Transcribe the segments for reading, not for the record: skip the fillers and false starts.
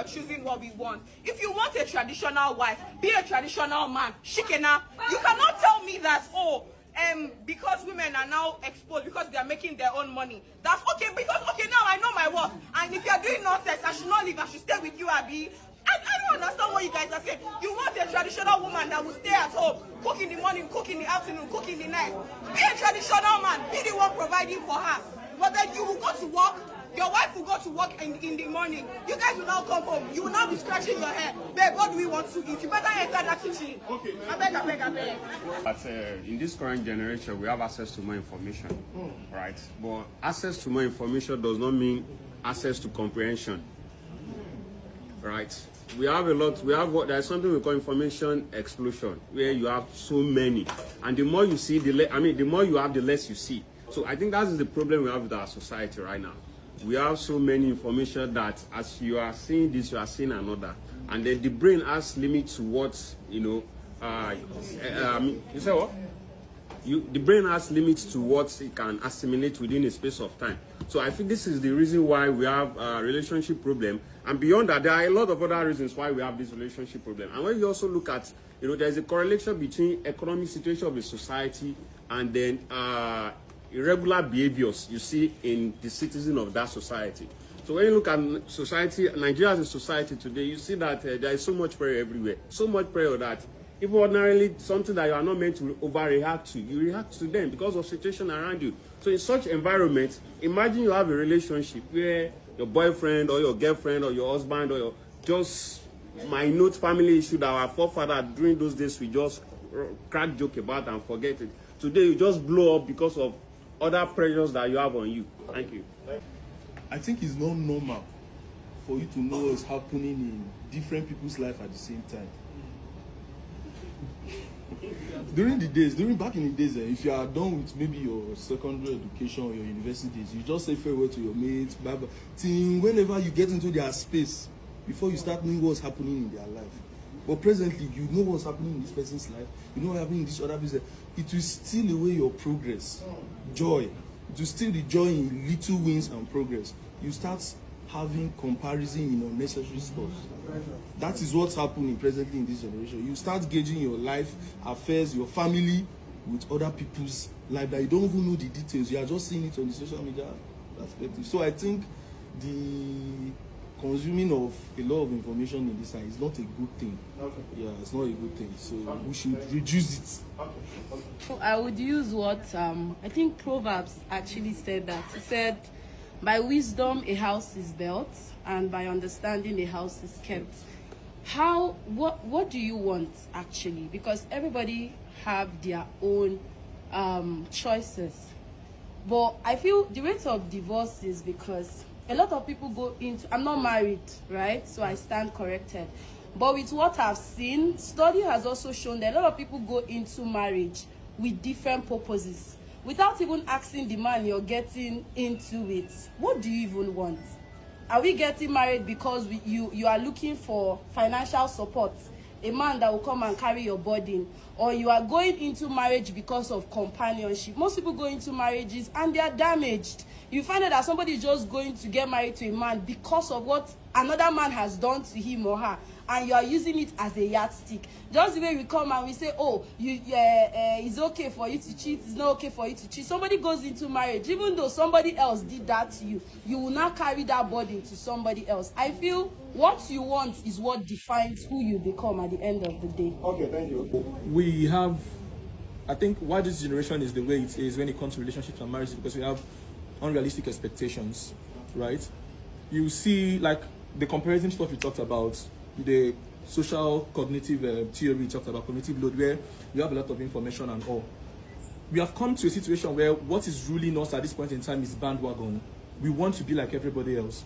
choosing what we want. If you want a traditional wife, be a traditional man. Shikena, you cannot tell me that, because women are now exposed because they are making their own money. That's okay, because now I know my worth. And if you are doing nonsense, I should not leave, I should stay with you, Abi. I don't understand what you guys are saying. You want a traditional woman that will stay at home, cook in the morning, cook in the afternoon, cook in the night. Be a traditional man, be the one providing for her. But then you will go to work, your wife will go to work in the morning. You guys will now come home. You will now be scratching your hair. Babe, what do we want to eat? You better enter that kitchen. Okay. I beg. But in this current generation, we have access to more information, right? But access to more information does not mean access to comprehension, right? We have a lot. There's something we call information explosion, where you have so many, and the more you see, the more you have, the less you see. So I think that is the problem we have with our society right now. We have so many information that as you are seeing this, you are seeing another, and then the brain has limits to what you say what? The brain has limits to what it can assimilate within a space of time. So I think this is the reason why we have a relationship problem. And beyond that, there are a lot of other reasons why we have this relationship problem. And when you also look at, there's a correlation between economic situation of a society and then irregular behaviors you see in the citizen of that society. So when you look at society, Nigeria as a society today, you see that there is so much prayer everywhere. So much prayer that even ordinarily something that you are not meant to overreact to, you react to them because of situation around you. So in such environment, imagine you have a relationship where your boyfriend or your girlfriend or your husband or your just minute family issue that our forefather during those days we just crack joke about and forget it. Today you just blow up because of other pressures that you have on you. Thank you. I think it's not normal for you to know what's happening in different people's life at the same time. Back in the days, if you are done with maybe your secondary education or your university days, you just say farewell to your mates, bye-bye. Till whenever you get into their space, before you start knowing what's happening in their life. But presently, you know what's happening in this person's life, you know what's happening in this other person's life. It will steal away your progress, joy. It will steal the joy in little wins and progress. You start having comparison in unnecessary stuff. That is what's happening presently in this generation. You start gauging your life, affairs, your family with other people's life that you don't even know the details. You are just seeing it on the social media perspective. So I think the consuming of a lot of information in this side is not a good thing. Okay. Yeah, it's not a good thing. So we should reduce it. Okay. I would use what I think Proverbs actually said that. It said, by wisdom a house is built, and by understanding a house is kept. What do you want actually? Because everybody have their own choices. But I feel the rate of divorce is because a lot of people go into, I'm not married, right? So I stand corrected. But with what I've seen, study has also shown that a lot of people go into marriage with different purposes. Without even asking the man you're getting into it, what do you even want? Are we getting married because you are looking for financial support, a man that will come and carry your burden, or you are going into marriage because of companionship? Most people go into marriages and they are damaged. You find out that somebody is just going to get married to a man because of what another man has done to him or her, and you are using it as a yardstick. Just the way we come and we say, oh, it's okay for you to cheat, it's not okay for you to cheat. Somebody goes into marriage, even though somebody else did that to you, you will not carry that burden to somebody else. I feel what you want is what defines who you become at the end of the day. Okay, thank you. I think why this generation is the way it is when it comes to relationships and marriage is because we have unrealistic expectations, right? You see, like the comparison stuff you talked about, the social cognitive theory you talked about, cognitive load, where you have a lot of information and all. We have come to a situation where what is ruling us at this point in time is bandwagon. We want to be like everybody else.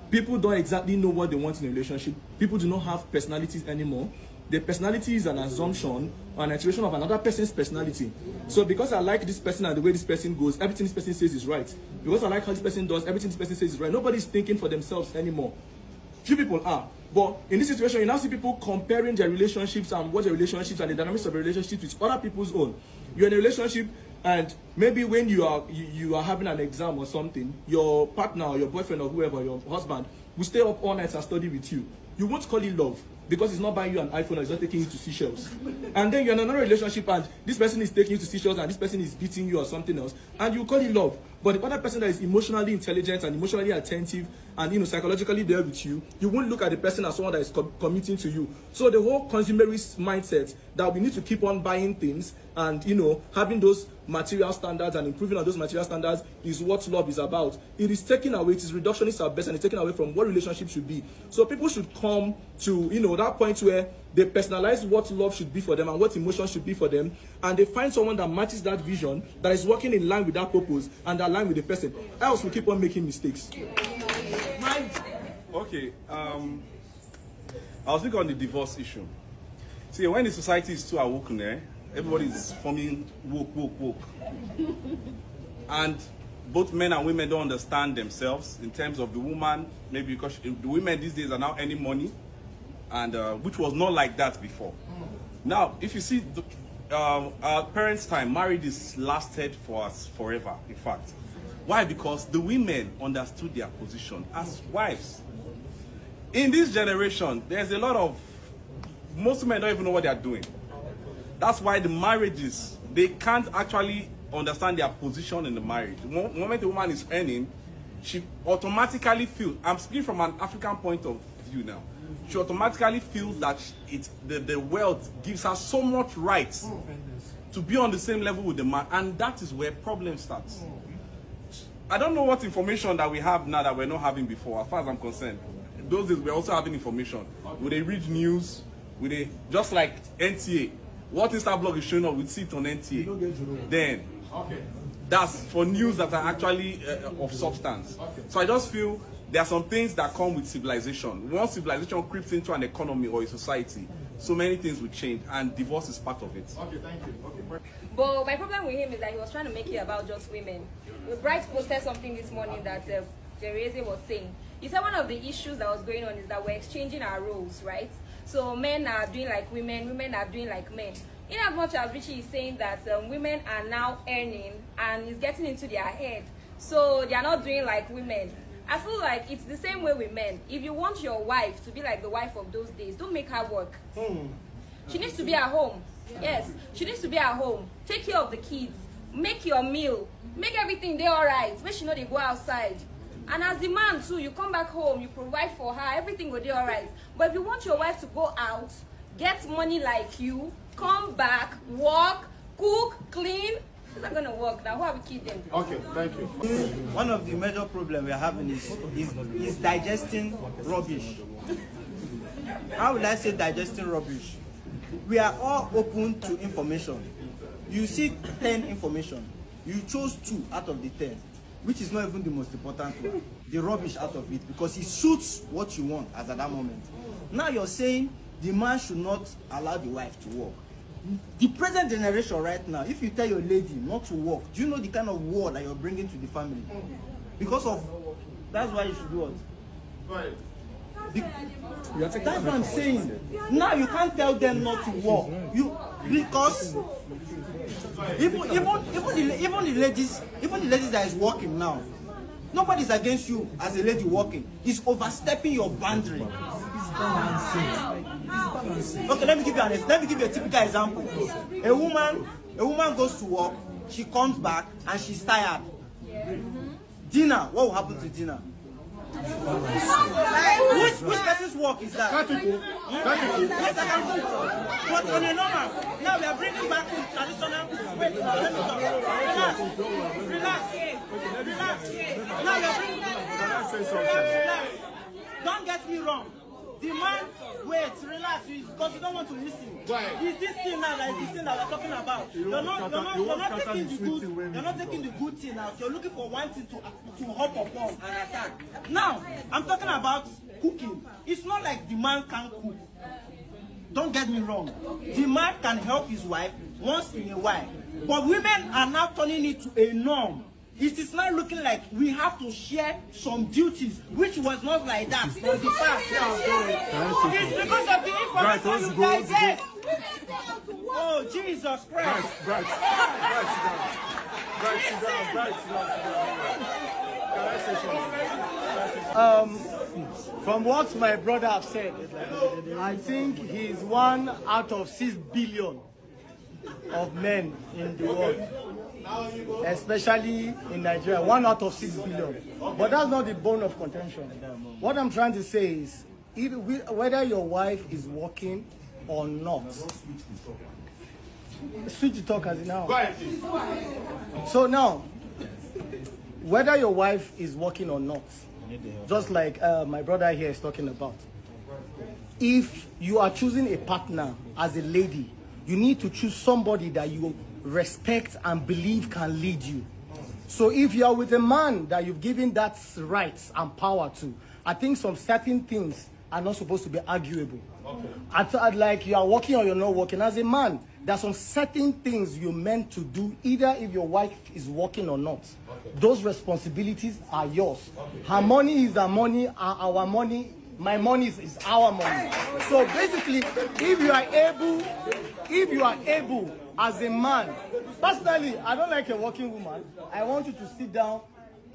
People don't exactly know what they want in a relationship. People do not have personalities anymore. Their personality is an assumption or an iteration of another person's personality. So because I like this person and the way this person goes, everything this person says is right. Because I like how this person does, everything this person says is right. Nobody's thinking for themselves anymore. Few people are. But in this situation, you now see people comparing their relationships and what their relationships and the dynamics of the relationships with other people's own. You're in a relationship, and maybe when you are having an exam or something, your partner or your boyfriend or whoever, your husband, will stay up all night and study with you. You won't call it love because it's not buying you an iPhone or it's not taking you to Seychelles. And then you're in another relationship and this person is taking you to Seychelles and this person is beating you or something else, and you call it love. But the other person that is emotionally intelligent and emotionally attentive and psychologically there with you, you won't look at the person as someone that is committing to you. So the whole consumerist mindset that we need to keep on buying things and having those material standards and improving on those material standards is what love is about. It is taken away, it is reductionist at best, and it's taken away from what relationships should be. So people should come to that point where they personalize what love should be for them and what emotions should be for them, and they find someone that matches that vision, that is working in line with that purpose and that line with the person. Else we keep on making mistakes. Okay, I'll speak on the divorce issue. See, when the society is too awoken, everybody is forming woke. And both men and women don't understand themselves in terms of the woman, maybe because the women these days are now earning money, and which was not like that before. Now, if you see our parents' time, marriages lasted for us forever, in fact. Why? Because the women understood their position as wives. In this generation, there's a lot of, most women don't even know what they are doing. That's why the marriages, they can't actually understand their position in the marriage. The moment a woman is earning, she automatically feels, I'm speaking from an African point of view now, she automatically feels that the wealth gives her so much right to be on the same level with the man, and that is where problem starts. I don't know what information that we have now that we're not having before, as far as I'm concerned. Those days we're also having information. Would they read news? Would they, just like NTA, what Instablog is showing up, we see it on NTA. Then, that's for news that are actually of substance. So I just feel there are some things that come with civilization. Once civilization creeps into an economy or a society, so many things will change, and divorce is part of it. Okay, thank you. Okay. But my problem with him is that he was trying to make it about just women. Bright posted something this morning that Jereze was saying. He said one of the issues that was going on is that we're exchanging our roles, right? So men are doing like women, women are doing like men. In as much as Richie is saying that women are now earning and it's getting into their head, so they are not doing like women. I feel like it's the same way with men. If you want your wife to be like the wife of those days, don't make her work. She needs to be at home. Yes, she needs to be at home. Take care of the kids. Make your meal. Make everything there all right. Make sure they go outside. And as the man too, you come back home, you provide for her, everything will be all right. But if you want your wife to go out, get money like you, come back, work, cook, clean, it's not gonna work. Now, who are we kidding? Okay, thank you. One of the major problems we're having is digesting rubbish. How will I say digesting rubbish? We are all open to information. You see 10 information, you chose 2 out of the 10, which is not even the most important one. The rubbish out of it, because it suits what you want as at that moment. Now you're saying the man should not allow the wife to work. The present generation right now, if you tell your lady not to work, do you know the kind of war that you're bringing to the family? Because of, that's why you should do it. That's what I'm saying. Now you can't tell them not to work. Because even the ladies that is working now, nobody's against you as a lady working. It's overstepping your boundary. Okay, let me give you a typical example. A woman goes to work, she comes back and she's tired. Dinner, what will happen to dinner? Which person's work is that? Yes, I can cook. But on a normal, now we are bringing back the traditional. Wait, let me talk. Relax. Now we are bringing back. Don't get me wrong. The man, wait, relax, because you don't want to listen. It's this thing now, like this thing that we're talking about. You're not taking the good thing out. You're looking for one thing to hop upon and attack. Now, I'm talking about cooking. It's not like the man can't cook. Don't get me wrong. The man can help his wife once in a while. But women are now turning it to a norm. It is now looking like we have to share some duties, which was not like that in the past. It's because of the information you guys get. Oh, Jesus Christ. From what my brother have said, I think he's 1 out of 6 billion of men in the world, especially in Nigeria. 1 out of 6 billion. But that's not the bone of contention. What I'm trying to say is, whether your wife is working or not, switch the talk as now. So now, whether your wife is working or not, just like my brother here is talking about, if you are choosing a partner as a lady, you need to choose somebody that you respect and believe can lead you. So if you are with a man that you've given that rights and power to, I think some certain things are not supposed to be arguable. Okay. Like you are working or you're not working. As a man, there's some certain things you're meant to do, either if your wife is working or not. Okay. Those responsibilities are yours. Okay. Her money is her money, our money, my money is our money. So basically, if you are able as a man, personally, I don't like a working woman. I want you to sit down,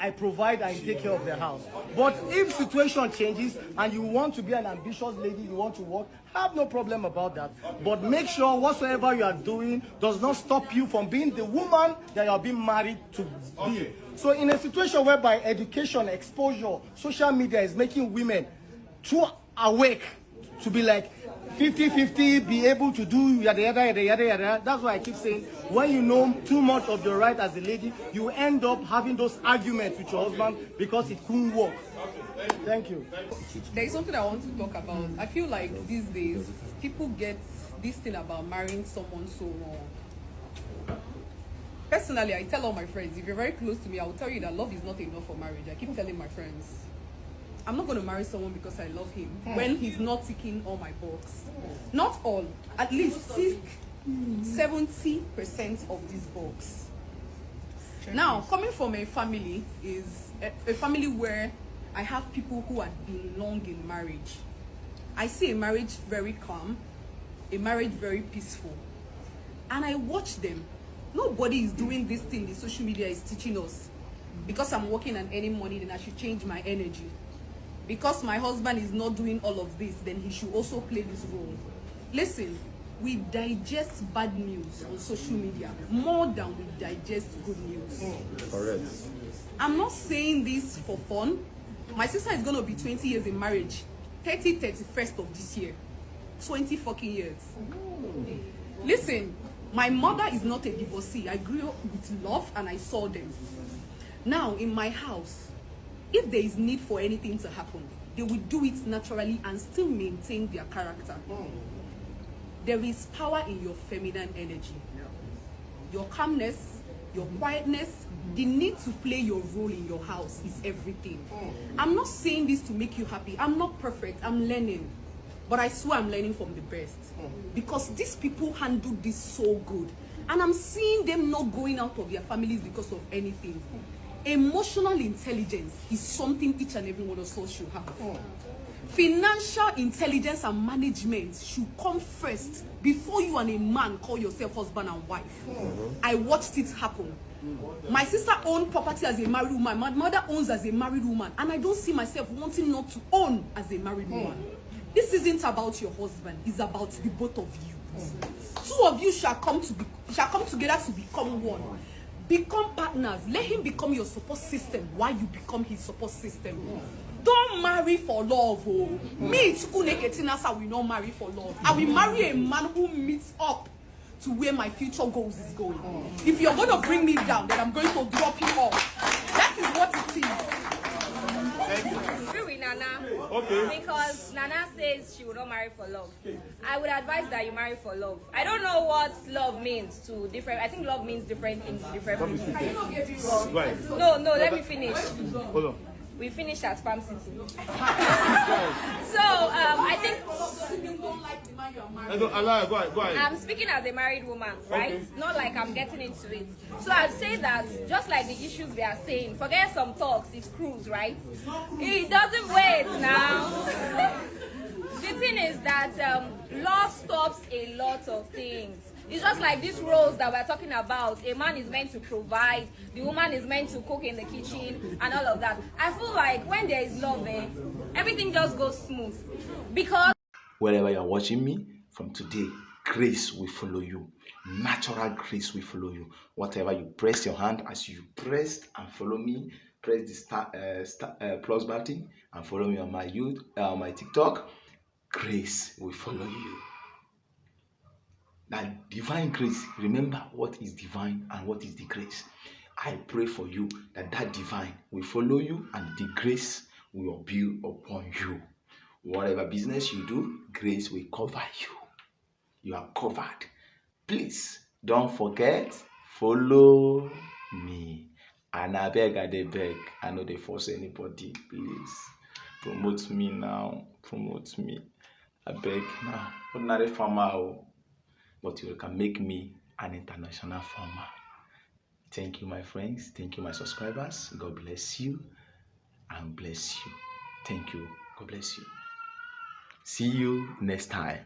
I provide and take care of the house. But if situation changes and you want to be an ambitious lady, you want to work, have no problem about that. But make sure whatsoever you are doing does not stop you from being the woman that you are being married to be. So in a situation whereby education, exposure, social media is making women too awake to be like 50-50, be able to do yada yada yada yada yada. That's why I keep saying, when you know too much of your right as a lady, you end up having those arguments with your husband because it couldn't work. Thank you. There is something I want to talk about. I feel like these days, people get this thing about marrying someone so wrong. Personally, I tell all my friends, if you're very close to me, I will tell you that love is not enough for marriage. I keep telling my friends, I'm not going to marry someone because I love him when he's not ticking all my boxes. Not all, at least 70% of this box. Now, coming from a family is a family where I have people who have been long in marriage. I see a marriage very calm, a marriage very peaceful. And I watch them. Nobody is doing this thing the social media is teaching us. Because I'm working and earning money, then I should change my energy. Because my husband is not doing all of this, then he should also play this role. Listen, we digest bad news on social media more than we digest good news. Correct. I'm not saying this for fun. My sister is going to be 20 years in marriage, 31st of this year. 20 fucking years. Listen, my mother is not a divorcee. I grew up with love and I saw them. Now, in my house, if there is need for anything to happen, they will do it naturally and still maintain their character. There is power in your feminine energy. Your calmness, your quietness, the need to play your role in your house is everything. I'm not saying this to make you happy. I'm not perfect. I'm learning. But I swear I'm learning from the best. Because these people handle this so good. And I'm seeing them not going out of their families because of anything. Emotional intelligence is something each and every one of us should have. Financial intelligence and management should come first before you and a man call yourself husband and wife. I watched it happen. My sister owned property as a married woman. My mother owns as a married woman. And I don't see myself wanting not to own as a married woman. This isn't about your husband. It's about the both of you. Two of you shall come together to become one. Become partners. Let him become your support system while you become his support system. Don't marry for love. Me, Chukuneketinasa, will not marry for love. I will marry a man who meets up to where my future goals is going. If you're going to bring me down, then I'm going to drop you off. That is what it is. Thank you. Agree with Nana. Okay. Because Nana says she will not marry for love. I would advise that you marry for love. I don't know what love means to different. I think love means different things to different people. Can you not get it wrong? Right. No, let me finish. Hold on. We finished at Farm City. So, I think... Go ahead. I'm speaking as a married woman, right? Okay. Not like I'm getting into it. So I'd say that, just like the issues we are saying, forget some talks, it's cruise, right? It doesn't wait now. The thing is that love stops a lot of things. It's just like these roles that we're talking about. A man is meant to provide, the woman is meant to cook in the kitchen, and all of that. I feel like when there is love, everything just goes smooth. Because wherever you're watching me, from today, grace will follow you. Natural grace will follow you. Whatever you press your hand, as you pressed and follow me, press the plus button and follow me on my TikTok. Grace will follow you. That divine grace, remember what is divine and what is the grace. I pray for you that divine will follow you and the grace will build upon you. Whatever business you do, grace will cover you. You are covered. Please don't forget, follow me. And I beg, I know they force anybody. Please promote me now. Promote me. I beg now. Ordinary farmer, but you can make me an international farmer. Thank you, my friends. Thank you, my subscribers. God bless you and bless you. Thank you. God bless you. See you next time.